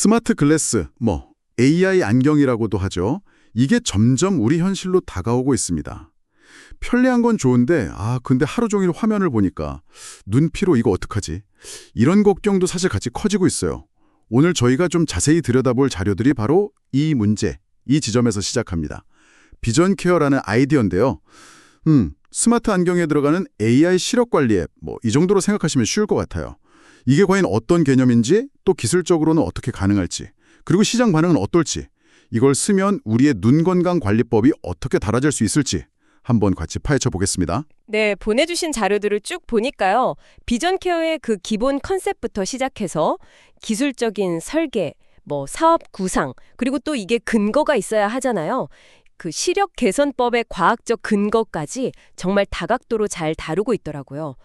스마트 글래스, AI 안경이라고도 하죠. 이게 점점 우리 현실로 다가오고 있습니다. 편리한 건 좋은데, 근데 하루 종일 화면을 보니까 눈 피로 이거 어떡하지? 이런 걱정도 사실 같이 커지고 있어요. 오늘 저희가 좀 자세히 들여다볼 자료들이 바로 이 문제, 이 지점에서 시작합니다. 비전 케어라는 아이디어인데요. 스마트 안경에 들어가는 AI 시력 관리 앱, 이 정도로 생각하시면 쉬울 것 같아요. 이게 과연 어떤 개념인지, 또 기술적으로는 어떻게 가능할지, 그리고 시장 반응은 어떨지, 이걸 쓰면 우리의 눈 건강 관리법이 어떻게 달라질 수 있을지 한번 같이 파헤쳐 보겠습니다. 네, 보내주신 자료들을 쭉 보니까요. 비전 케어의 그 기본 컨셉부터 시작해서 기술적인 설계, 사업 구상, 그리고 또 이게 근거가 있어야 하잖아요. 그 시력 개선법의 과학적 근거까지 정말 다각도로 잘 다루고 있더라고요.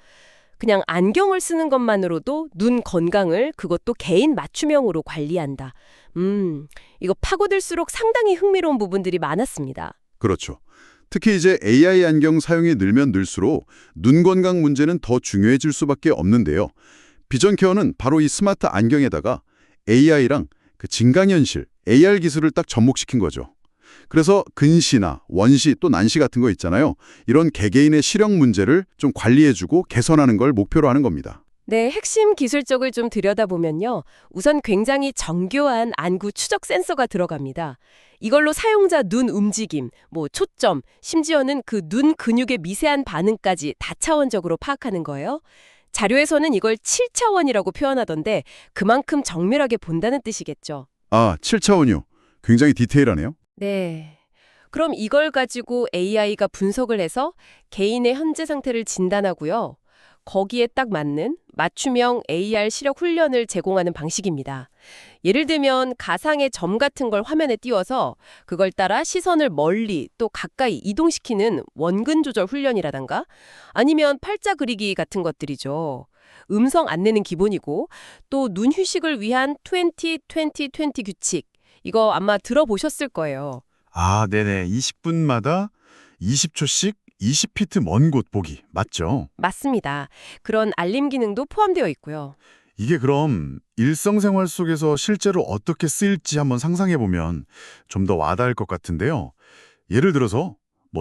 그냥 안경을 쓰는 것만으로도 눈 건강을 그것도 개인 맞춤형으로 관리한다. 이거 파고들수록 상당히 흥미로운 부분들이 많았습니다. 그렇죠. 특히 이제 AI 안경 사용이 늘면 늘수록 눈 건강 문제는 더 중요해질 수밖에 없는데요. 비전 케어는 바로 이 스마트 안경에다가 AI랑 그 증강현실, AR 기술을 딱 접목시킨 거죠. 그래서 근시나 원시 또 난시 같은 거 있잖아요. 이런 개개인의 시력 문제를 좀 관리해주고 개선하는 걸 목표로 하는 겁니다. 네, 핵심 기술적을 좀 들여다보면요. 우선 굉장히 정교한 안구 추적 센서가 들어갑니다. 이걸로 사용자 눈 움직임, 초점, 심지어는 그 눈 근육의 미세한 반응까지 다차원적으로 파악하는 거예요. 자료에서는 이걸 7차원이라고 표현하던데 그만큼 정밀하게 본다는 뜻이겠죠. 7차원이요. 굉장히 디테일하네요. 네. 그럼 이걸 가지고 AI가 분석을 해서 개인의 현재 상태를 진단하고요. 거기에 딱 맞는 맞춤형 AR 시력 훈련을 제공하는 방식입니다. 예를 들면 가상의 점 같은 걸 화면에 띄워서 그걸 따라 시선을 멀리 또 가까이 이동시키는 원근 조절 훈련이라던가 아니면 팔자 그리기 같은 것들이죠. 음성 안내는 기본이고 또 눈 휴식을 위한 20-20-20 규칙 이거 아마 들어보셨을 거예요. 네네. 20분마다 20초씩 20피트 먼 곳 보기. 맞죠? 맞습니다. 그런 알림 기능도 포함되어 있고요. 이게 그럼 일상생활 속에서 실제로 어떻게 쓰일지 한번 상상해보면 좀 더 와닿을 것 같은데요. 예를 들어서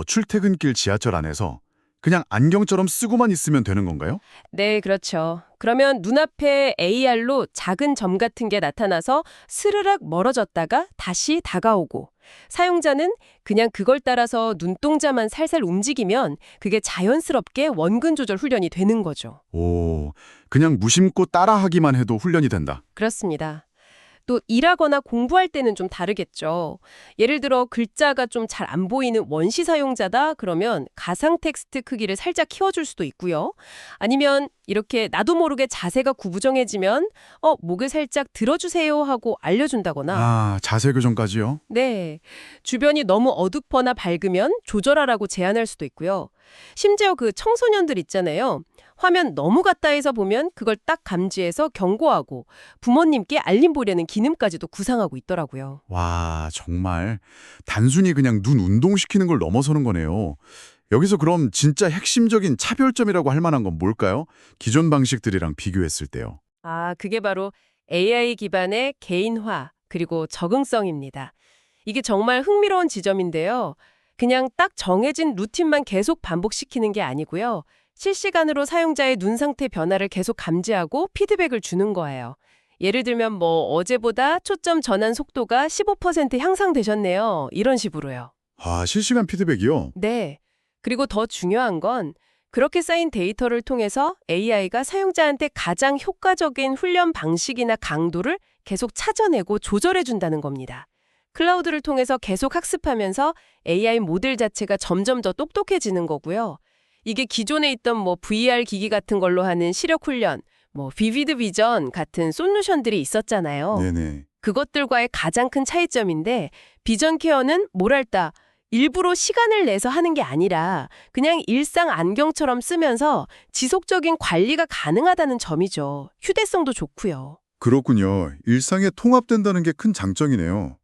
출퇴근길 지하철 안에서 그냥 안경처럼 쓰고만 있으면 되는 건가요? 네, 그렇죠. 그러면 눈앞에 AR로 작은 점 같은 게 나타나서 스르륵 멀어졌다가 다시 다가오고 사용자는 그냥 그걸 따라서 눈동자만 살살 움직이면 그게 자연스럽게 원근 조절 훈련이 되는 거죠. 오, 그냥 무심코 따라하기만 해도 훈련이 된다. 그렇습니다. 또 일하거나 공부할 때는 좀 다르겠죠. 예를 들어 글자가 좀 잘 안 보이는 원시 사용자다 그러면 가상 텍스트 크기를 살짝 키워줄 수도 있고요. 아니면 이렇게 나도 모르게 자세가 구부정해지면 목을 살짝 들어주세요 하고 알려준다거나 자세 교정까지요? 네, 주변이 너무 어둡거나 밝으면 조절하라고 제안할 수도 있고요. 심지어 그 청소년들 있잖아요. 화면 너무 가까이서 보면 그걸 딱 감지해서 경고하고 부모님께 알림 보내는 기능까지도 구상하고 있더라고요. 와, 정말 단순히 그냥 눈 운동시키는 걸 넘어서는 거네요. 여기서 그럼 진짜 핵심적인 차별점이라고 할 만한 건 뭘까요? 기존 방식들이랑 비교했을 때요. 그게 바로 AI 기반의 개인화 그리고 적응성입니다. 이게 정말 흥미로운 지점인데요. 그냥 딱 정해진 루틴만 계속 반복시키는 게 아니고요. 실시간으로 사용자의 눈 상태 변화를 계속 감지하고 피드백을 주는 거예요. 예를 들면 어제보다 초점 전환 속도가 15% 향상되셨네요. 이런 식으로요. 실시간 피드백이요? 네. 그리고 더 중요한 건 그렇게 쌓인 데이터를 통해서 AI가 사용자한테 가장 효과적인 훈련 방식이나 강도를 계속 찾아내고 조절해준다는 겁니다. 클라우드를 통해서 계속 학습하면서 AI 모델 자체가 점점 더 똑똑해지는 거고요. 이게 기존에 있던 VR 기기 같은 걸로 하는 시력 훈련, 비비드 비전 같은 솔루션들이 있었잖아요. 네네. 그것들과의 가장 큰 차이점인데 비전 케어는 뭐랄까 일부러 시간을 내서 하는 게 아니라 그냥 일상 안경처럼 쓰면서 지속적인 관리가 가능하다는 점이죠. 휴대성도 좋고요. 그렇군요. 일상에 통합된다는 게 큰 장점이네요.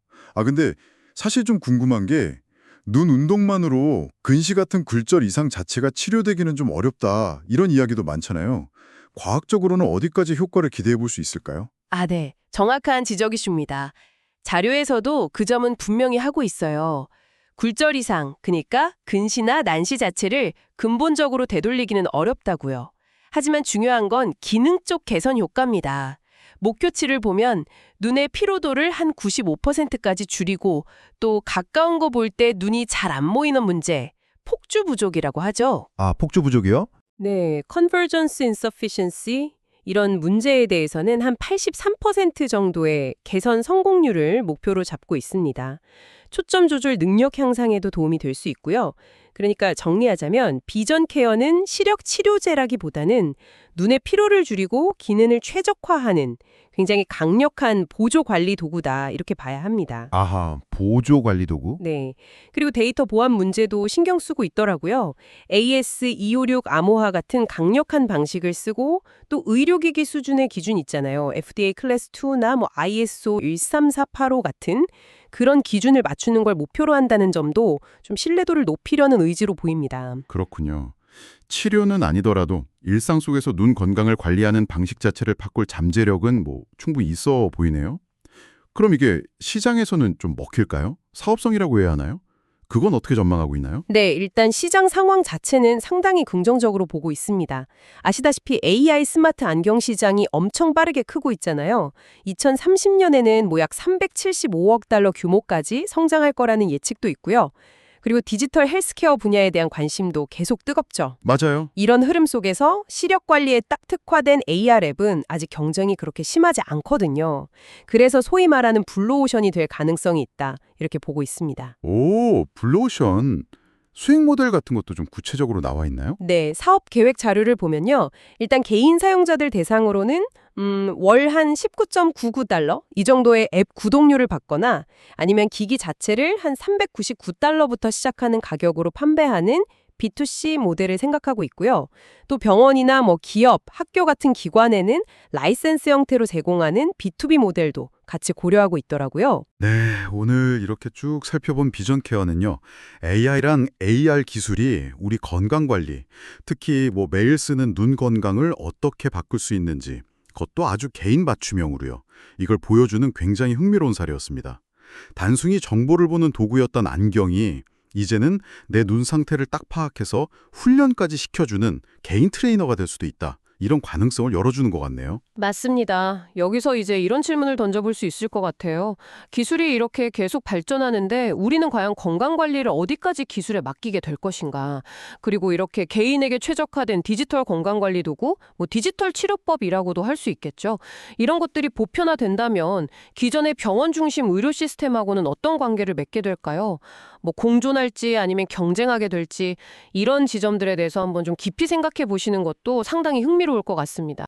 근데 사실 좀 궁금한 게 눈 운동만으로 근시 같은 굴절 이상 자체가 치료되기는 좀 어렵다. 이런 이야기도 많잖아요. 과학적으로는 어디까지 효과를 기대해 볼 수 있을까요? 네. 정확한 지적이십니다. 자료에서도 그 점은 분명히 하고 있어요. 굴절 이상, 그러니까 근시나 난시 자체를 근본적으로 되돌리기는 어렵다고요. 하지만 중요한 건 기능 쪽 개선 효과입니다. 목표치를 보면 눈의 피로도를 한 95%까지 줄이고 또 가까운 거 볼 때 눈이 잘 안 모이는 문제, 폭주 부족이라고 하죠. 아, 폭주 부족이요? 네, convergence insufficiency 이런 문제에 대해서는 한 83% 정도의 개선 성공률을 목표로 잡고 있습니다. 초점 조절 능력 향상에도 도움이 될 수 있고요. 그러니까 정리하자면 비전 케어는 시력 치료제라기보다는 눈의 피로를 줄이고 기능을 최적화하는 굉장히 강력한 보조 관리 도구다 이렇게 봐야 합니다. 아하, 보조 관리 도구? 네. 그리고 데이터 보안 문제도 신경 쓰고 있더라고요. AS256 암호화 같은 강력한 방식을 쓰고 또 의료기기 수준의 기준 있잖아요. FDA 클래스 2나 뭐 ISO 13485 같은 그런 기준을 맞추는 걸 목표로 한다는 점도 좀 신뢰도를 높이려는 의지로 보입니다. 그렇군요. 치료는 아니더라도 일상 속에서 눈 건강을 관리하는 방식 자체를 바꿀 잠재력은 충분히 있어 보이네요. 그럼 이게 시장에서는 좀 먹힐까요? 사업성이라고 해야 하나요? 그건 어떻게 전망하고 있나요? 네, 일단 시장 상황 자체는 상당히 긍정적으로 보고 있습니다. 아시다시피 AI 스마트 안경 시장이 엄청 빠르게 크고 있잖아요. 2030년에는 약 375억 달러 규모까지 성장할 거라는 예측도 있고요. 그리고 디지털 헬스케어 분야에 대한 관심도 계속 뜨겁죠. 맞아요. 이런 흐름 속에서 시력 관리에 딱 특화된 AR 앱은 아직 경쟁이 그렇게 심하지 않거든요. 그래서 소위 말하는 블루오션이 될 가능성이 있다. 이렇게 보고 있습니다. 오, 블루오션. 수익 모델 같은 것도 좀 구체적으로 나와 있나요? 네, 사업 계획 자료를 보면요. 일단 개인 사용자들 대상으로는 월 한 19.99달러 이 정도의 앱 구독료를 받거나 아니면 기기 자체를 한 399달러부터 시작하는 가격으로 판매하는 B2C 모델을 생각하고 있고요. 또 병원이나 기업, 학교 같은 기관에는 라이센스 형태로 제공하는 B2B 모델도 같이 고려하고 있더라고요. 네, 오늘 이렇게 쭉 살펴본 비전 케어는요. AI랑 AR 기술이 우리 건강 관리, 특히 매일 쓰는 눈 건강을 어떻게 바꿀 수 있는지, 그것도 아주 개인 맞춤형으로요. 이걸 보여주는 굉장히 흥미로운 사례였습니다. 단순히 정보를 보는 도구였던 안경이 이제는 내 눈 상태를 딱 파악해서 훈련까지 시켜주는 개인 트레이너가 될 수도 있다. 이런 가능성을 열어주는 것 같네요. 맞습니다. 여기서 이제 이런 질문을 던져볼 수 있을 것 같아요. 기술이 이렇게 계속 발전하는데 우리는 과연 건강관리를 어디까지 기술에 맡기게 될 것인가? 그리고 이렇게 개인에게 최적화된 디지털 건강관리 도구, 디지털 치료법이라고도 할 수 있겠죠. 이런 것들이 보편화된다면 기존의 병원 중심 의료 시스템하고는 어떤 관계를 맺게 될까요? 공존할지 아니면 경쟁하게 될지 이런 지점들에 대해서 한번 좀 깊이 생각해 보시는 것도 상당히 흥미로울 것 같습니다.